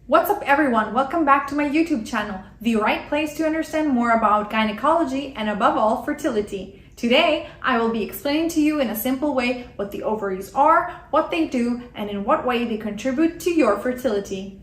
What's up everyone, welcome back to my YouTube channel, the right place to understand more about gynecology and above all fertility. Today, I will be explaining to you in a simple way what the ovaries are, what they do, and in what way they contribute to your fertility.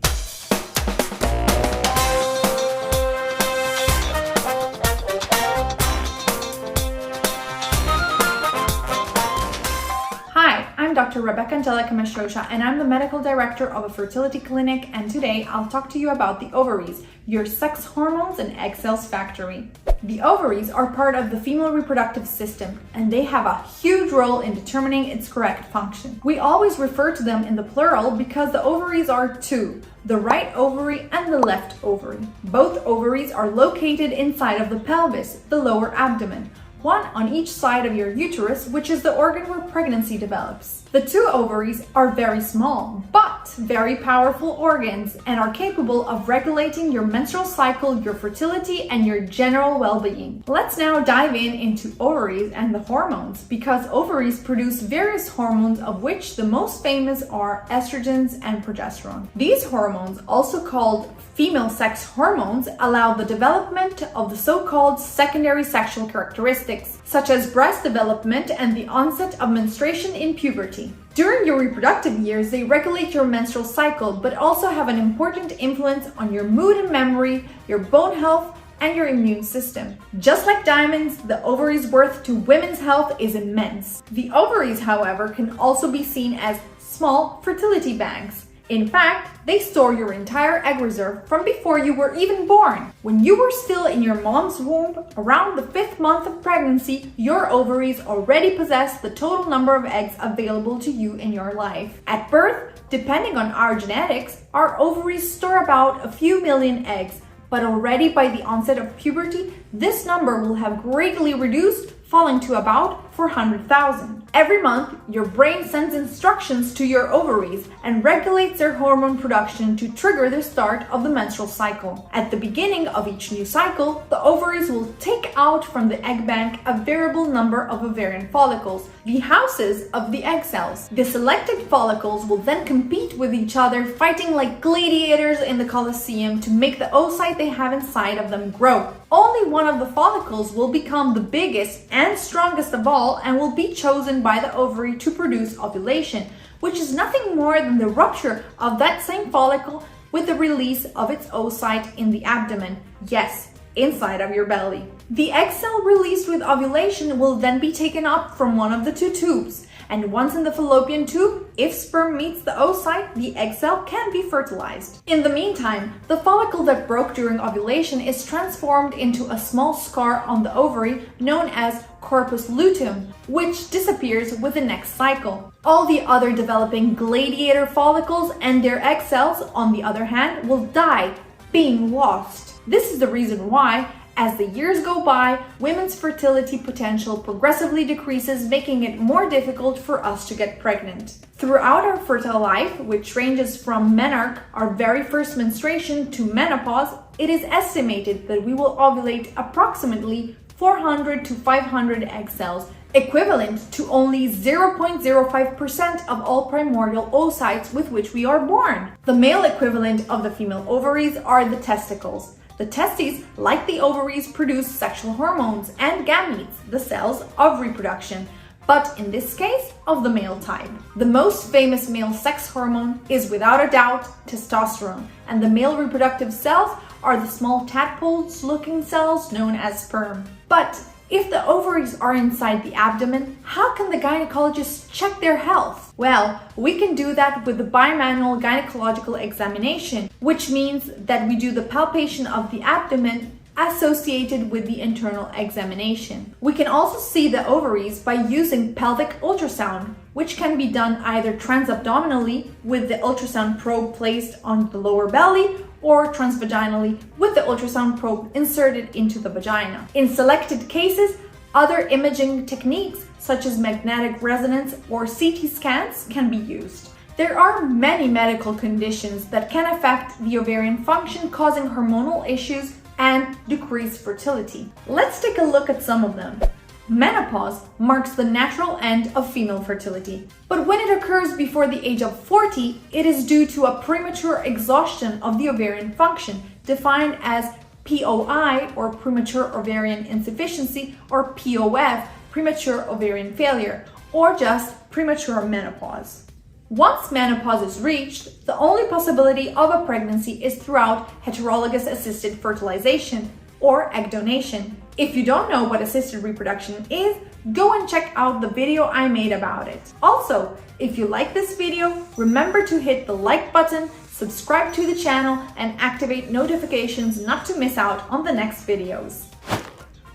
Hi, I'm Dr. Rebecca Angelica Mashosha and I'm the medical director of a fertility clinic, and today I'll talk to you about the ovaries, your sex hormones and egg cells factory. The ovaries are part of the female reproductive system and they have a huge role in determining its correct function. We always refer to them in the plural because the ovaries are two, the right ovary and the left ovary. Both ovaries are located inside of the pelvis, the lower abdomen, one on each side of your uterus, which is the organ where pregnancy develops. The two ovaries are very small, but very powerful organs and are capable of regulating your menstrual cycle, your fertility, and your general well-being. Let's now dive into ovaries and the hormones, because ovaries produce various hormones, of which the most famous are estrogens and progesterone. These hormones, also called female sex hormones, allow the development of the so-called secondary sexual characteristics, such as breast development and the onset of menstruation in puberty. During your reproductive years, they regulate your menstrual cycle, but also have an important influence on your mood and memory, your bone health, and your immune system. Just like diamonds, the ovaries' worth to women's health is immense. The ovaries, however, can also be seen as small fertility banks. In fact, they store your entire egg reserve from before you were even born. When you were still in your mom's womb, around the 5th month of pregnancy, your ovaries already possess the total number of eggs available to you in your life. At birth, depending on our genetics, our ovaries store about a few million eggs, but already by the onset of puberty, this number will have greatly reduced, falling to about 400,000. Every month, your brain sends instructions to your ovaries and regulates their hormone production to trigger the start of the menstrual cycle. At the beginning of each new cycle, the ovaries will take out from the egg bank a variable number of ovarian follicles, the houses of the egg cells. The selected follicles will then compete with each other, fighting like gladiators in the Colosseum to make the oocyte they have inside of them grow. Only one of the follicles will become the biggest and strongest of all and will be chosen by the ovary to produce ovulation, which is nothing more than the rupture of that same follicle with the release of its oocyte in the abdomen. Yes, inside of your belly. The egg cell released with ovulation will then be taken up from one of the two tubes, and once in the fallopian tube, if sperm meets the oocyte, the egg cell can be fertilized. In the meantime, the follicle that broke during ovulation is transformed into a small scar on the ovary known as corpus luteum, which disappears with the next cycle. All the other developing gladiator follicles and their egg cells, on the other hand, will die, being lost. This is the reason why, as the years go by, women's fertility potential progressively decreases, making it more difficult for us to get pregnant. Throughout our fertile life, which ranges from menarche, our very first menstruation, to menopause, it is estimated that we will ovulate approximately 400 to 500 egg cells, equivalent to only 0.05% of all primordial oocytes with which we are born. The male equivalent of the female ovaries are the testicles. The testes, like the ovaries, produce sexual hormones and gametes, the cells of reproduction, but in this case, of the male type. The most famous male sex hormone is without a doubt testosterone, and the male reproductive cells are the small tadpoles-looking cells known as sperm. But if the ovaries are inside the abdomen, how can the gynecologist check their health? Well, we can do that with the bimanual gynecological examination, which means that we do the palpation of the abdomen associated with the internal examination. We can also see the ovaries by using pelvic ultrasound, which can be done either transabdominally with the ultrasound probe placed on the lower belly, or transvaginally with the ultrasound probe inserted into the vagina. In selected cases, other imaging techniques such as magnetic resonance or CT scans can be used. There are many medical conditions that can affect the ovarian function, causing hormonal issues and decreased fertility. Let's take a look at some of them. Menopause marks the natural end of female fertility. But when it occurs before the age of 40, it is due to a premature exhaustion of the ovarian function, defined as POI, or premature ovarian insufficiency, or POF, premature ovarian failure, or just premature menopause. Once menopause is reached, the only possibility of a pregnancy is throughout heterologous assisted fertilization, or egg donation. If you don't know what assisted reproduction is, go and check out the video I made about it. Also, if you like this video, remember to hit the like button, subscribe to the channel, and activate notifications not to miss out on the next videos.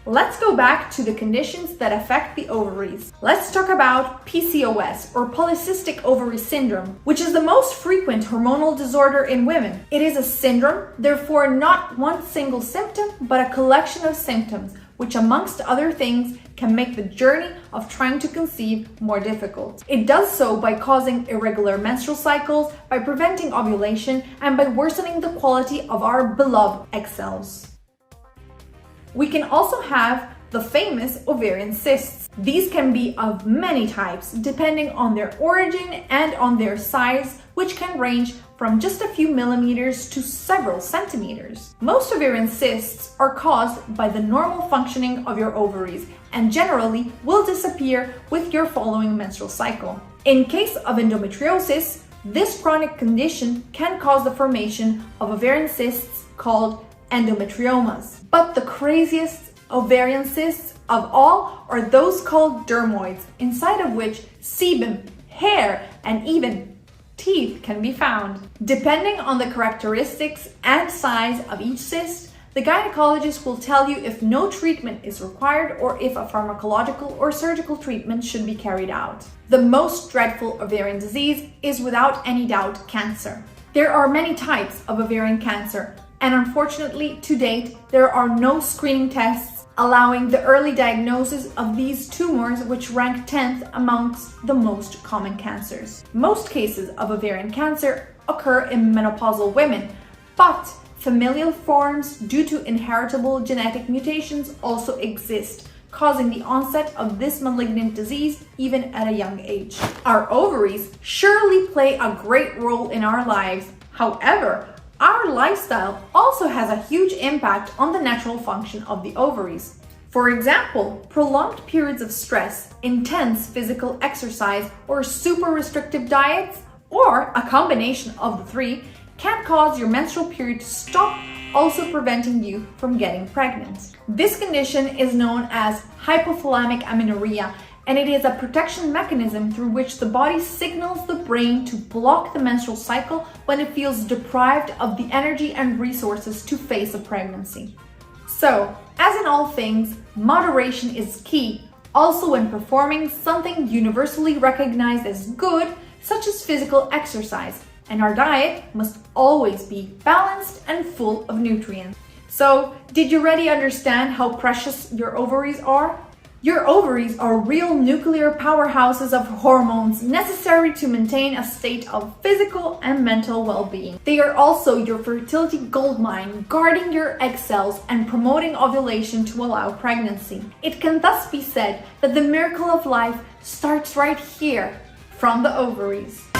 Let's go back to the conditions that affect the ovaries. Let's talk about PCOS, or polycystic ovary syndrome, which is the most frequent hormonal disorder in women. It is a syndrome, therefore not one single symptom, but a collection of symptoms, which amongst other things can make the journey of trying to conceive more difficult. It does so by causing irregular menstrual cycles, by preventing ovulation, and by worsening the quality of our beloved egg cells. We can also have the famous ovarian cysts. These can be of many types, depending on their origin and on their size, which can range from just a few millimeters to several centimeters. Most ovarian cysts are caused by the normal functioning of your ovaries and generally will disappear with your following menstrual cycle. In case of endometriosis, this chronic condition can cause the formation of ovarian cysts called endometriomas. But the craziest ovarian cysts of all are those called dermoids, inside of which sebum, hair, and even teeth can be found. Depending on the characteristics and size of each cyst, the gynecologist will tell you if no treatment is required or if a pharmacological or surgical treatment should be carried out. The most dreadful ovarian disease is without any doubt cancer. There are many types of ovarian cancer, and unfortunately, to date, there are no screening tests allowing the early diagnosis of these tumors, which rank 10th amongst the most common cancers. Most cases of ovarian cancer occur in menopausal women, but familial forms due to inheritable genetic mutations also exist, causing the onset of this malignant disease even at a young age. Our ovaries surely play a great role in our lives. However, our lifestyle also has a huge impact on the natural function of the ovaries. For example, prolonged periods of stress, intense physical exercise, or super restrictive diets, or a combination of the three, can cause your menstrual period to stop, also preventing you from getting pregnant. This condition is known as hypothalamic amenorrhea, and it is a protection mechanism through which the body signals the brain to block the menstrual cycle when it feels deprived of the energy and resources to face a pregnancy. So, as in all things, moderation is key, also when performing something universally recognized as good, such as physical exercise, and our diet must always be balanced and full of nutrients. So, did you already understand how precious your ovaries are? Your ovaries are real nuclear powerhouses of hormones necessary to maintain a state of physical and mental well-being. They are also your fertility goldmine, guarding your egg cells and promoting ovulation to allow pregnancy. It can thus be said that the miracle of life starts right here, from the ovaries.